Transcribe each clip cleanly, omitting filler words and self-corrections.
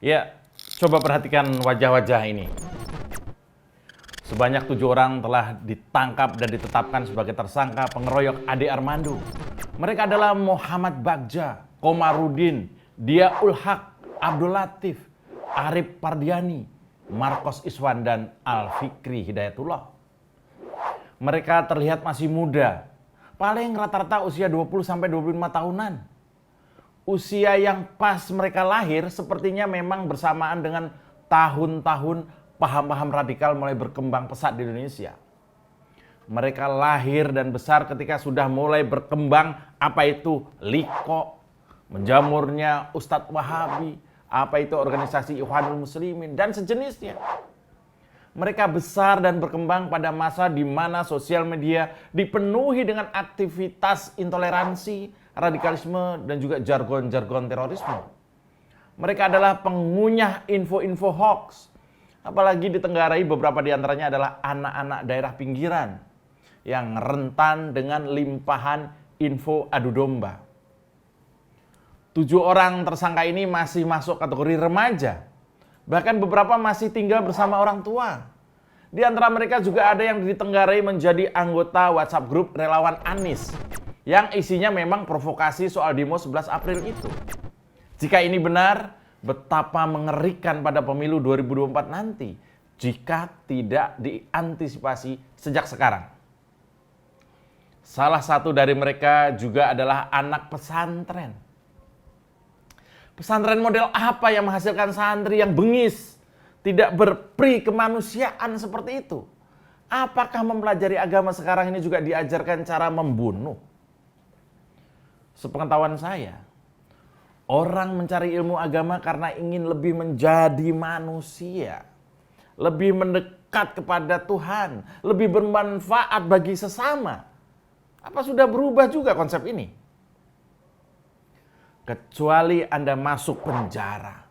Ya, coba perhatikan wajah-wajah ini. Sebanyak 7 orang telah ditangkap dan ditetapkan sebagai tersangka pengeroyok Ade Armando. Mereka adalah Muhammad Bagja, Komarudin, Diaul Haq, Abdul Latif, Arif Pardiani, Marcos Iswan, dan Al-Fikri Hidayatullah. Mereka terlihat masih muda, paling rata-rata usia 20-25 tahunan. Usia yang pas mereka lahir sepertinya memang bersamaan dengan tahun-tahun paham-paham radikal mulai berkembang pesat di Indonesia. Mereka lahir dan besar ketika sudah mulai berkembang apa itu Liko, menjamurnya Ustadz Wahabi, apa itu organisasi Ikhwanul Muslimin, dan sejenisnya. Mereka besar dan berkembang pada masa di mana sosial media dipenuhi dengan aktivitas intoleransi, radikalisme, dan juga jargon-jargon terorisme. Mereka adalah pengunyah info-info hoax. Apalagi ditenggarai beberapa di antaranya adalah anak-anak daerah pinggiran yang rentan dengan limpahan info adu domba. 7 orang tersangka ini masih masuk kategori remaja. Bahkan beberapa masih tinggal bersama orang tua. Di antara mereka juga ada yang ditenggarai menjadi anggota WhatsApp grup relawan Anies yang isinya memang provokasi soal demo 11 April itu. Jika ini benar, betapa mengerikan pada pemilu 2024 nanti jika tidak diantisipasi sejak sekarang. Salah satu dari mereka juga adalah anak pesantren. Pesantren model apa yang menghasilkan santri yang bengis, tidak berperi kemanusiaan seperti itu? Apakah mempelajari agama sekarang ini juga diajarkan cara membunuh? Sepengetahuan saya, orang mencari ilmu agama karena ingin lebih menjadi manusia, lebih mendekat kepada Tuhan, lebih bermanfaat bagi sesama. Apa sudah berubah juga konsep ini? Kecuali Anda masuk penjara,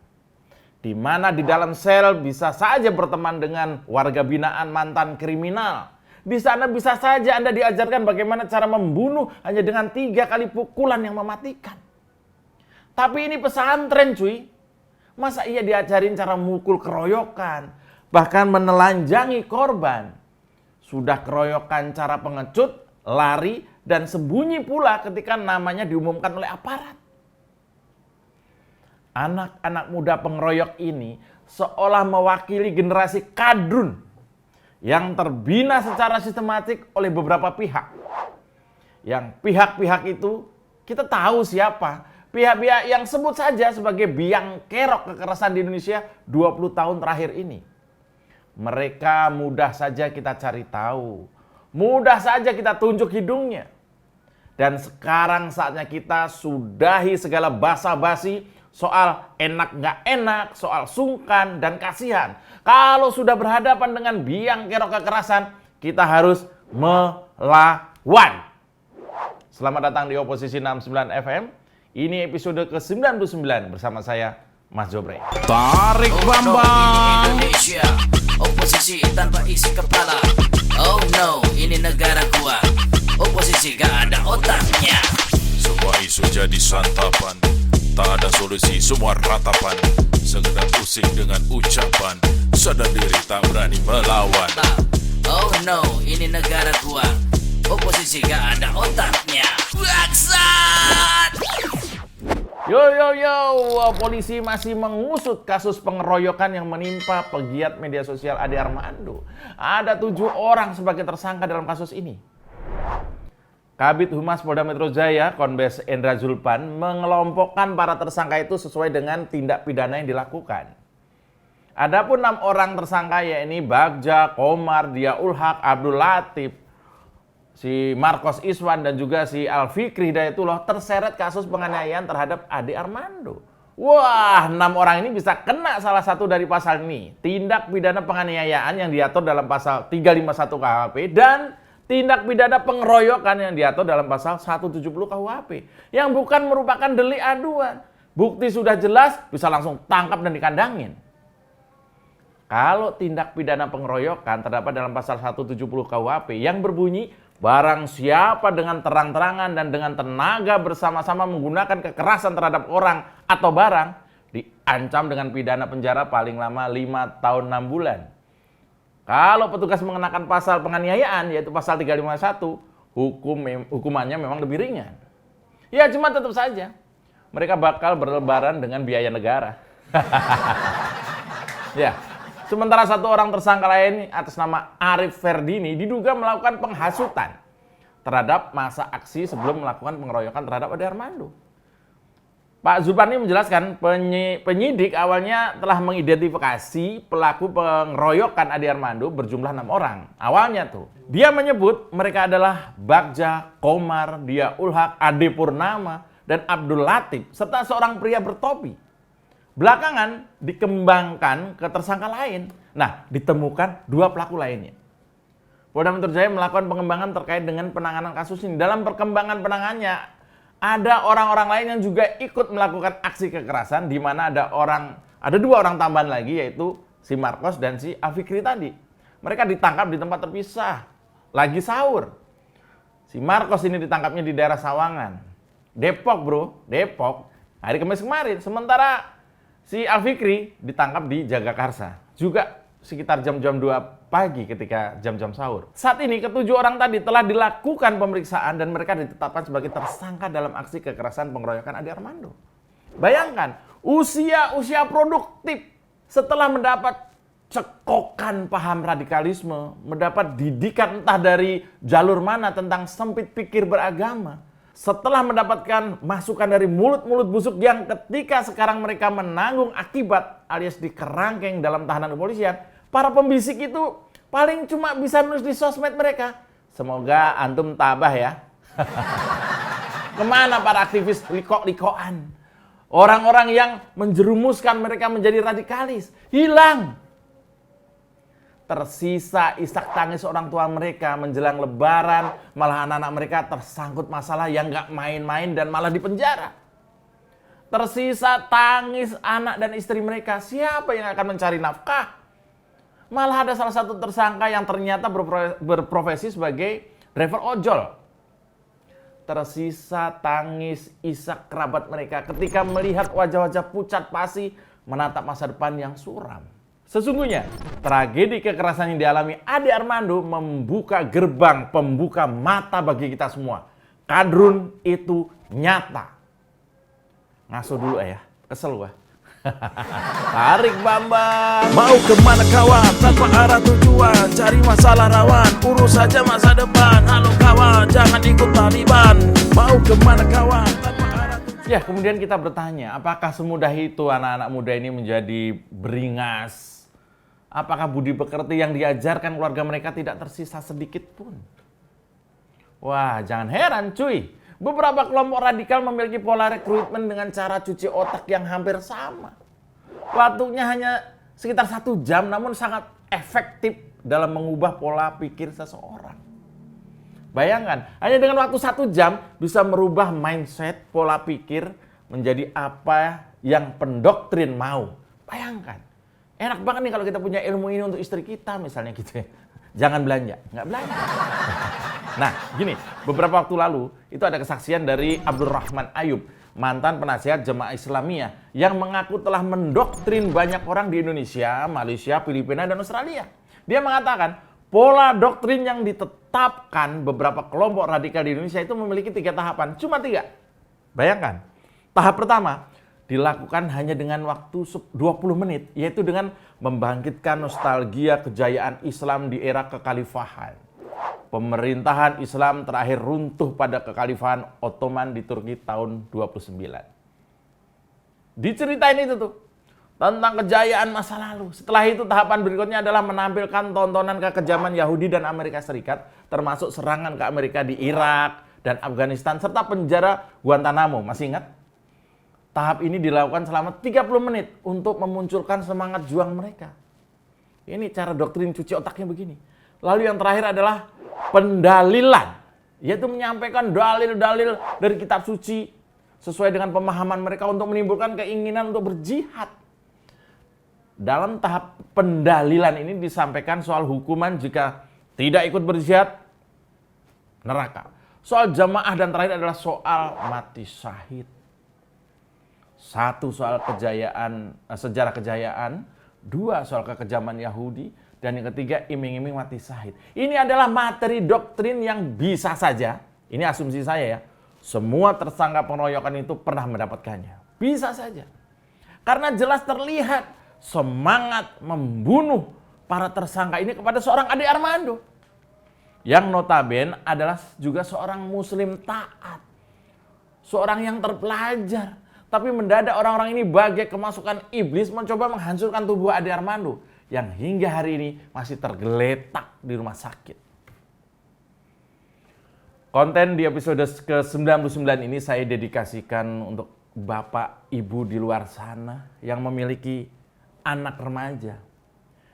di mana di dalam sel bisa saja berteman dengan warga binaan mantan kriminal. Di sana bisa saja Anda diajarkan bagaimana cara membunuh hanya dengan 3 kali pukulan yang mematikan. Tapi ini pesantren cuy. Masa iya diajarin cara mukul keroyokan, bahkan menelanjangi korban. Sudah keroyokan cara pengecut, lari, dan sembunyi pula ketika namanya diumumkan oleh aparat. Anak-anak muda pengeroyok ini seolah mewakili generasi kadrun yang terbina secara sistematik oleh beberapa pihak. Yang pihak-pihak itu kita tahu siapa. Pihak-pihak yang sebut saja sebagai biang kerok kekerasan di Indonesia 20 tahun terakhir ini. Mereka mudah saja kita cari tahu. Mudah saja kita tunjuk hidungnya. Dan sekarang saatnya kita sudahi segala basa-basi soal enak nggak enak, soal sungkan dan kasihan. Kalau sudah berhadapan dengan biang kerok kekerasan, kita harus melawan. Selamat datang di Oposisi 69 FM. Ini episode ke-99 bersama saya, Mas Jobre. Tarik Bambang. Ini Indonesia, oposisi tanpa isi kepala. Oh no, ini negara gua. Oposisi gak ada otaknya. Semua isu jadi santapan, tak ada solusi, semua ratapan. Sekedar pusing dengan ucapan, sadar diri tak berani melawan. Oh no, ini negara gua. Oposisi gak ada otaknya. Bangsat! Yo, polisi masih mengusut kasus pengeroyokan yang menimpa pegiat media sosial Ade Armando. Ada 7 orang sebagai tersangka dalam kasus ini. Kabid Humas Polda Metro Jaya, Kombes Endra Zulpan, mengelompokkan para tersangka itu sesuai dengan tindak pidana yang dilakukan. Adapun 6 orang tersangka yakni Bagja, Komar, Diaul Haq, Abdul Latif, si Marcos Iswan, dan juga si Al-Fikri Hidayatullah terseret kasus penganiayaan terhadap Ade Armando. Wah, 6 orang ini bisa kena salah satu dari pasal ini. Tindak pidana penganiayaan yang diatur dalam pasal 351 KUHP dan tindak pidana pengeroyokan yang diatur dalam pasal 170 KUHP yang bukan merupakan delik aduan. Bukti sudah jelas, bisa langsung tangkap dan dikandangin. Kalau tindak pidana pengeroyokan terdapat dalam pasal 170 KUHP yang berbunyi barang siapa dengan terang-terangan dan dengan tenaga bersama-sama menggunakan kekerasan terhadap orang atau barang diancam dengan pidana penjara paling lama 5 tahun 6 bulan. Kalau petugas mengenakan pasal penganiayaan, yaitu pasal 351, hukumannya memang lebih ringan. Ya, cuma tetap saja mereka bakal berlebaran dengan biaya negara. Ya, sementara satu orang tersangka lain atas nama Arif Ferdini diduga melakukan penghasutan terhadap masa aksi sebelum melakukan pengeroyokan terhadap Ade Armando. Pak Zulkarni menjelaskan penyidik awalnya telah mengidentifikasi pelaku pengeroyokan Ade Armando berjumlah 6 orang. Awalnya tuh, dia menyebut mereka adalah Bagja, Komar, Dia Ulhak, Ade Purnama, dan Abdul Latif, serta seorang pria bertopi. Belakangan dikembangkan ke tersangka lain. Nah, ditemukan 2 pelaku lainnya. Polda Metro Jaya melakukan pengembangan terkait dengan penanganan kasus ini. Dalam perkembangan penanganannya, ada orang-orang lain yang juga ikut melakukan aksi kekerasan, di mana ada 2 orang tambahan lagi, yaitu si Marcos dan si Afikri tadi. Mereka ditangkap di tempat terpisah, lagi sahur. Si Marcos ini ditangkapnya di daerah Sawangan, Depok bro, Depok, hari Kamis kemarin. Sementara si Afikri ditangkap di Jagakarsa, juga sekitar jam-jam 2 pagi ketika jam-jam sahur. Saat ini ketujuh orang tadi telah dilakukan pemeriksaan dan mereka ditetapkan sebagai tersangka dalam aksi kekerasan pengeroyokan Ade Armando. Bayangkan, usia produktif setelah mendapat cekokan paham radikalisme, mendapat didikan entah dari jalur mana tentang sempit pikir beragama, setelah mendapatkan masukan dari mulut-mulut busuk yang ketika sekarang mereka menanggung akibat alias dikerangkeng dalam tahanan kepolisian, para pembisik itu paling cuma bisa nulis di sosmed mereka. Semoga antum tabah ya. Kemana para aktivis liko-likoan? Orang-orang yang menjerumuskan mereka menjadi radikalis. Hilang. Tersisa isak tangis orang tua mereka menjelang lebaran. Malah anak-anak mereka tersangkut masalah yang gak main-main dan malah dipenjara. Tersisa tangis anak dan istri mereka. Siapa yang akan mencari nafkah? Malah ada salah satu tersangka yang ternyata berprofesi sebagai driver ojol. Tersisa tangis isak kerabat mereka ketika melihat wajah-wajah pucat pasi menatap masa depan yang suram. Sesungguhnya, tragedi kekerasan yang dialami Ade Armando membuka gerbang pembuka mata bagi kita semua. Kadrun itu nyata. Ngaso dulu ya, kesel gua. Tarik Bambang. Mau kemana kawan, tanpa arah tujuan, cari masalah rawan, urus saja masa depan. Halo kawan, jangan ikut Taliban. Mau kemana kawan, tanpa arah tujuan. Ya, kemudian kita bertanya, apakah semudah itu anak-anak muda ini menjadi beringas? Apakah budi pekerti yang diajarkan keluarga mereka tidak tersisa sedikit pun? Wah, jangan heran cuy. Beberapa kelompok radikal memiliki pola rekrutmen dengan cara cuci otak yang hampir sama. Waktunya hanya sekitar 1 jam, namun sangat efektif dalam mengubah pola pikir seseorang. Bayangkan, hanya dengan waktu 1 jam bisa merubah mindset, pola pikir menjadi apa yang pendoktrin mau. Bayangkan, enak banget nih kalau kita punya ilmu ini untuk istri kita misalnya gitu ya. Jangan belanja, nggak belanja. Nah, gini, beberapa waktu lalu itu ada kesaksian dari Abdurrahman Ayub, mantan penasihat Jemaah Islamiyah yang mengaku telah mendoktrin banyak orang di Indonesia, Malaysia, Filipina, dan Australia. Dia mengatakan pola doktrin yang ditetapkan beberapa kelompok radikal di Indonesia itu memiliki 3 tahapan, cuma 3. Bayangkan, tahap pertama dilakukan hanya dengan waktu 20 menit, yaitu dengan membangkitkan nostalgia kejayaan Islam di era kekhalifahan. Pemerintahan Islam terakhir runtuh pada kekhalifahan Ottoman di Turki tahun 29. Diceritain itu tuh, tentang kejayaan masa lalu. Setelah itu tahapan berikutnya adalah menampilkan tontonan kekejaman Yahudi dan Amerika Serikat, termasuk serangan ke Amerika di Irak dan Afghanistan, serta penjara Guantanamo. Masih ingat? Tahap ini dilakukan selama 30 menit untuk memunculkan semangat juang mereka. Ini cara doktrin cuci otaknya begini. Lalu yang terakhir adalah pendalilan, yaitu menyampaikan dalil-dalil dari kitab suci sesuai dengan pemahaman mereka untuk menimbulkan keinginan untuk berjihad. Dalam tahap pendalilan ini disampaikan soal hukuman jika tidak ikut berjihad, neraka. Soal jamaah dan terakhir adalah soal mati syahid. 1 soal kejayaan, sejarah kejayaan, 2 soal kekejaman Yahudi, dan yang ketiga iming-iming mati syahid. Ini adalah materi doktrin yang bisa saja, ini asumsi saya ya, semua tersangka pengeroyokan itu pernah mendapatkannya. Bisa saja. Karena jelas terlihat semangat membunuh para tersangka ini kepada seorang Ade Armando. Yang notabene adalah juga seorang muslim taat. Seorang yang terpelajar. Tapi mendadak orang-orang ini bagai kemasukan iblis mencoba menghancurkan tubuh Ade Armando. Yang hingga hari ini masih tergeletak di rumah sakit. Konten di episode ke-99 ini saya dedikasikan untuk bapak ibu di luar sana yang memiliki anak remaja.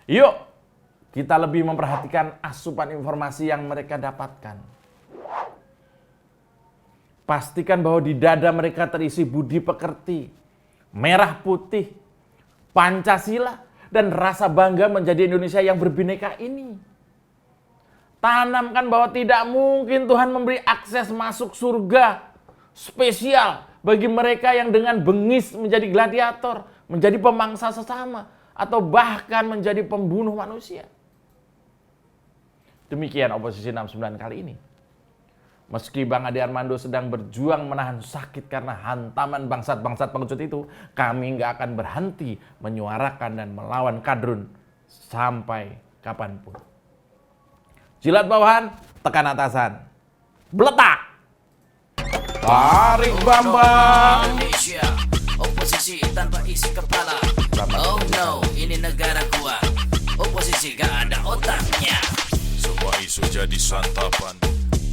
Yuk! Kita lebih memperhatikan asupan informasi yang mereka dapatkan. Pastikan bahwa di dada mereka terisi budi pekerti, merah putih, Pancasila, dan rasa bangga menjadi Indonesia yang berbineka ini. Tanamkan bahwa tidak mungkin Tuhan memberi akses masuk surga spesial bagi mereka yang dengan bengis menjadi gladiator, menjadi pemangsa sesama, atau bahkan menjadi pembunuh manusia. Demikian Oposisi 69 kali ini. Meski Bang Ade Armando sedang berjuang menahan sakit karena hantaman bangsat-bangsat pengecut itu, kami nggak akan berhenti menyuarakan dan melawan kadrun sampai kapanpun. Jilat bawahan, tekan atasan. Beletak! Tarik Bambang! Indonesia, oposisi tanpa isi kepala. Oh no, ini negara gua. Oposisi gak ada otaknya. Semua isu jadi santapan,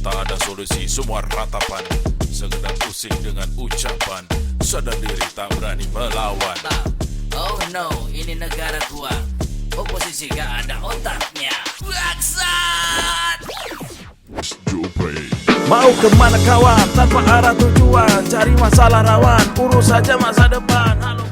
tak ada solusi, semua ratapan. Sekedar pusing dengan ucapan, sadar diri tak berani melawan. Oh no, ini negara gua. Oposisi gak ada otaknya. Bangsat! Mau kemana kawan, tanpa arah tujuan, cari masalah rawan, urus saja masa depan. Halo